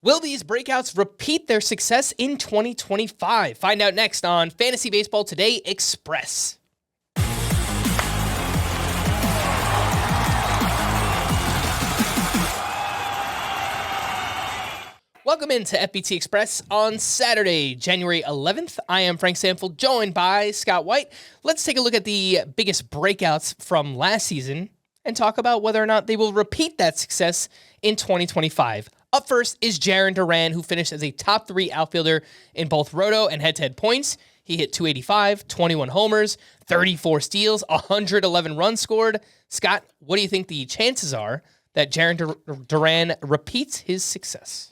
Will these breakouts repeat their success in 2025? Find out next on Fantasy Baseball Today Express. Welcome into FBT Express on Saturday, January 11th. I am Frank Stampfl, joined by Scott White. Let's take a look at the biggest breakouts from last season and talk about whether or not they will repeat that success in 2025. Up first is Jarren Duran, who finished as a top 3 outfielder in both roto and head-to-head points. He hit 285, 21 homers, 34 steals, 111 runs scored. Scott, what do you think the chances are that Jarren Duran repeats his success?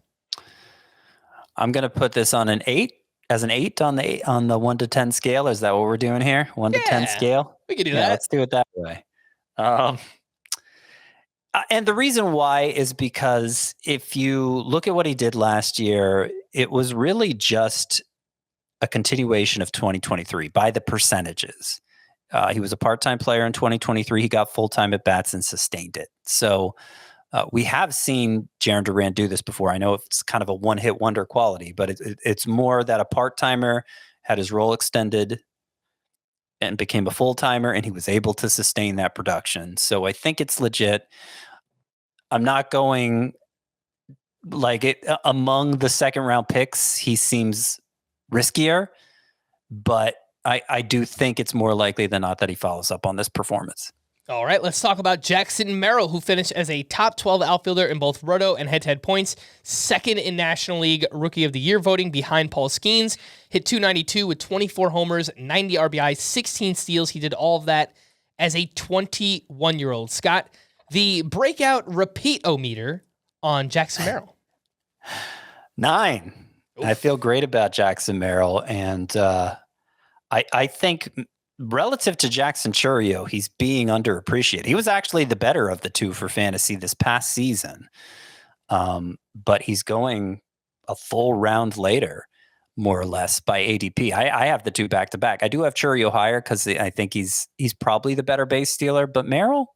I'm going to put this on an 8, as an 8 on the 1 to 10 scale. Is that what we're doing here? 1 to 10 scale? We can do that. Let's do it that way. And the reason why is because if you look at what he did last year, it was really just a continuation of 2023 by the percentages. He was a part-time player in 2023. He got full-time at bats and sustained it. So we have seen Jiren Duran do this before. I know it's kind of a one-hit wonder quality, but it's more that a part-timer had his role extended and became a full-timer, and he was able to sustain that production. So I think it's legit. I'm not going like it among the second-round picks. He seems riskier, but I do think it's more likely than not that he follows up on this performance. All right, let's talk about Jackson Merrill, who finished as a top 12 outfielder in both roto and head-to-head points, second in National League Rookie of the Year voting behind Paul Skeens, hit 292 with 24 homers, 90 RBIs, 16 steals. He did all of that as a 21-year-old. Scott, the breakout repeat-o-meter on Jackson Merrill. 9. Oof. I feel great about Jackson Merrill, and I think relative to Jackson Chourio, he's being underappreciated. He was actually the better of the two for fantasy this past season, but he's going a full round later, more or less, by ADP. I have the two back-to-back. I do have Chourio higher because I think he's probably the better base stealer, but Merrill,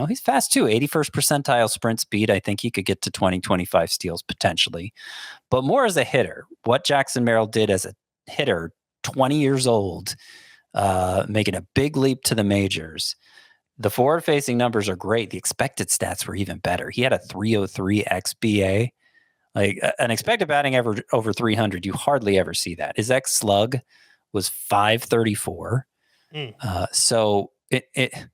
he's fast too. 81st percentile sprint speed. I think he could get to 20, 25 steals potentially. But more as a hitter, what Jackson Merrill did as a hitter, 20 years old, making a big leap to the majors. The forward-facing numbers are great. The expected stats were even better. He had a 303 XBA. Like an expected batting average over 300, you hardly ever see that. His X slug was 534. So it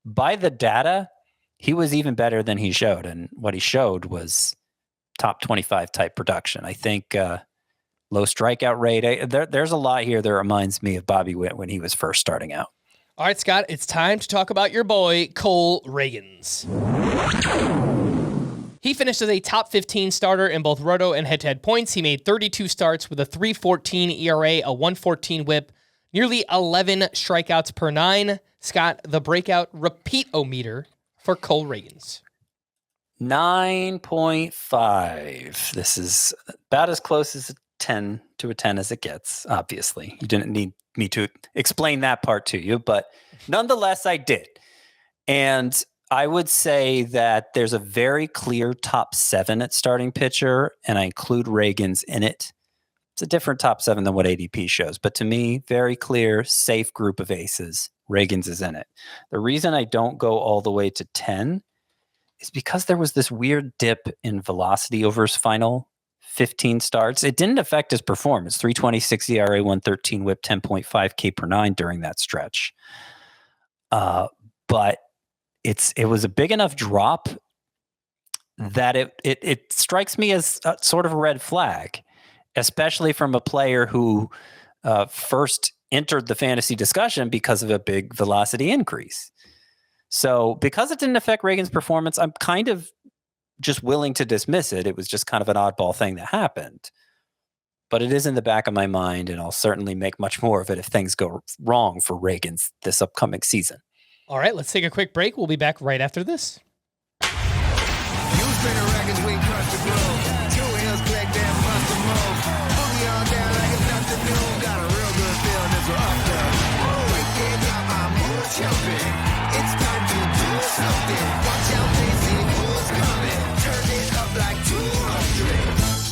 by the data, he was even better than he showed. And what he showed was top 25 type production. I think low strikeout rate. There's a lot here that reminds me of Bobby Witt when he was first starting out. All right, Scott, it's time to talk about your boy, Cole Reagans. He finished as a top 15 starter in both roto and head-to-head points. He made 32 starts with a 3.14 ERA, a 1.14 whip, nearly 11 strikeouts per 9. Scott, the breakout repeat-o-meter for Cole Reagans. 9.5. This is about as close as a 10 as it gets, obviously. You didn't need me to explain that part to you, but nonetheless, I did. And I would say that there's a very clear top 7 at starting pitcher, and I include Reagans in it. It's a different top 7 than what ADP shows, but to me, very clear, safe group of aces. Reagans is in it. The reason I don't go all the way to 10 is because there was this weird dip in velocity over his final 15 starts. It didn't affect his performance. 3.26 ERA, 1.13 whip, 10.5 K per 9 during that stretch. But it was a big enough drop that it strikes me as a sort of a red flag, especially from a player who first entered the fantasy discussion because of a big velocity increase. So because it didn't affect Reagan's performance, I'm kind of just willing to dismiss it. It was just kind of an oddball thing that happened. But it is in the back of my mind, and I'll certainly make much more of it if things go wrong for Reagan's this upcoming season. All right, let's take a quick break. We'll be back right after this. It's time to do something. Watch out, they see who's coming. Turn it up like 200.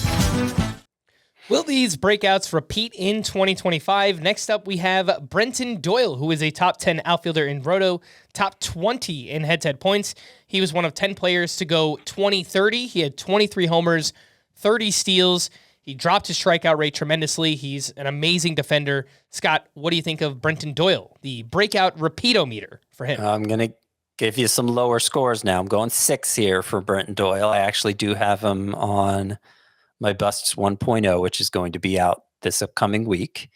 Will these breakouts repeat in 2025? Next up, we have Brenton Doyle, who is a top 10 outfielder in Roto, top 20 in head-to-head points. He was one of 10 players to go 20-30. He had 23 homers, 30 steals. He dropped his strikeout rate tremendously. He's an amazing defender. Scott, what do you think of Brenton Doyle, the breakout repeat-o-meter for him? I'm going to give you some lower scores now. I'm going 6 here for Brenton Doyle. I actually do have him on my Busts 1.0, which is going to be out this upcoming week.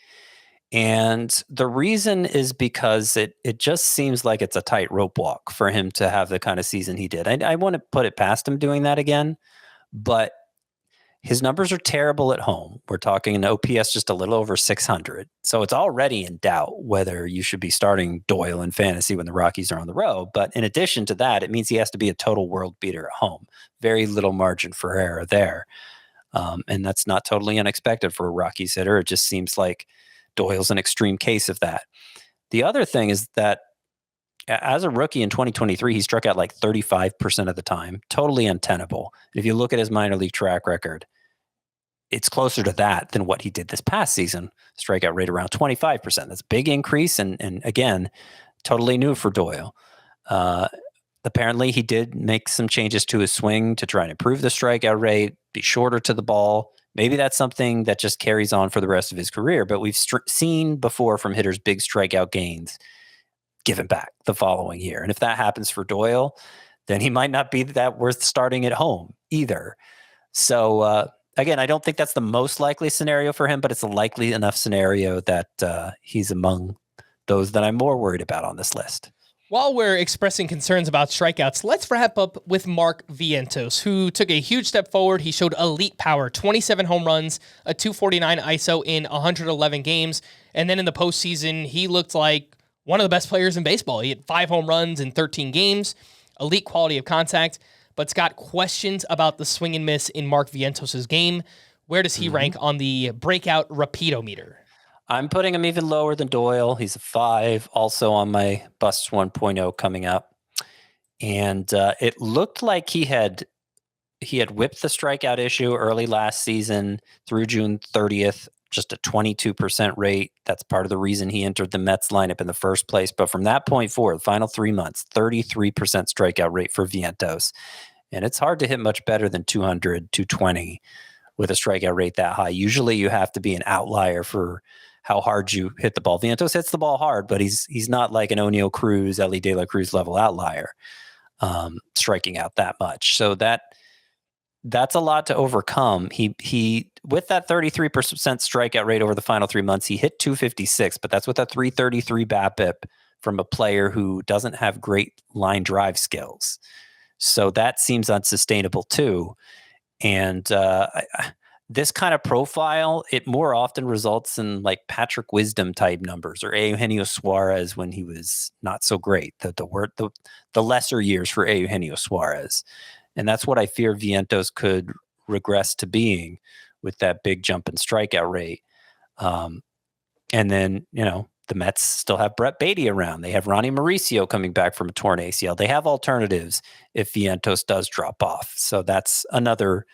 And the reason is because it just seems like it's a tightrope walk for him to have the kind of season he did. I want to put it past him doing that again, but his numbers are terrible at home. We're talking an OPS just a little over 600. So it's already in doubt whether you should be starting Doyle in fantasy when the Rockies are on the road. But in addition to that, it means he has to be a total world beater at home. Very little margin for error there. And that's not totally unexpected for a Rockies hitter. It just seems like Doyle's an extreme case of that. The other thing is that as a rookie in 2023, he struck out like 35% of the time, totally untenable. And if you look at his minor league track record, it's closer to that than what he did this past season. Strikeout rate around 25%. That's a big increase. And again, totally new for Doyle. Apparently, he did make some changes to his swing to try and improve the strikeout rate, be shorter to the ball. Maybe that's something that just carries on for the rest of his career. But we've seen before from hitters big strikeout gains given back the following year. And if that happens for Doyle, then he might not be that worth starting at home either. So, again, I don't think that's the most likely scenario for him, but it's a likely enough scenario that he's among those that I'm more worried about on this list. While we're expressing concerns about strikeouts, let's wrap up with Mark Vientos, who took a huge step forward. He showed elite power, 27 home runs, a 249 ISO in 111 games. And then in the postseason, he looked like one of the best players in baseball. He had 5 home runs in 13 games, elite quality of contact. But Scott, questions about the swing and miss in Mark Vientos' game. Where does he rank on the breakout repeat-o-meter? I'm putting him even lower than Doyle. He's a 5, also on my Busts 1.0 coming up. And it looked like he had whipped the strikeout issue early last season through June 30th, just a 22% rate. That's part of the reason he entered the Mets lineup in the first place. But from that point forward, the final 3 months, 33% strikeout rate for Vientos. And it's hard to hit much better than 200, 220 with a strikeout rate that high. Usually you have to be an outlier for how hard you hit the ball. Vientos hits the ball hard, but he's not like an O'Neill Cruz, Ellie De La Cruz level outlier, striking out that much. So that's a lot to overcome. He with that 33% strikeout rate over the final 3 months, he hit 256, but that's with a 333 BABIP from a player who doesn't have great line drive skills. So that seems unsustainable too. And this kind of profile, it more often results in like Patrick Wisdom type numbers or Eugenio Suarez when he was not so great. The lesser years for Eugenio Suarez. And that's what I fear Vientos could regress to being with that big jump in strikeout rate. And then, the Mets still have Brett Beatty around. They have Ronnie Mauricio coming back from a torn ACL. They have alternatives if Vientos does drop off. So that's another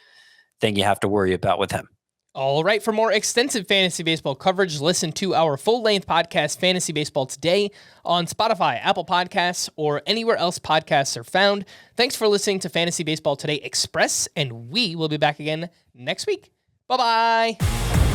thing you have to worry about with him. All right, for more extensive fantasy baseball coverage, listen to our full-length podcast, Fantasy Baseball Today, on Spotify, Apple Podcasts, or anywhere else podcasts are found. Thanks for listening to Fantasy Baseball Today Express, and we will be back again next week. Bye-bye.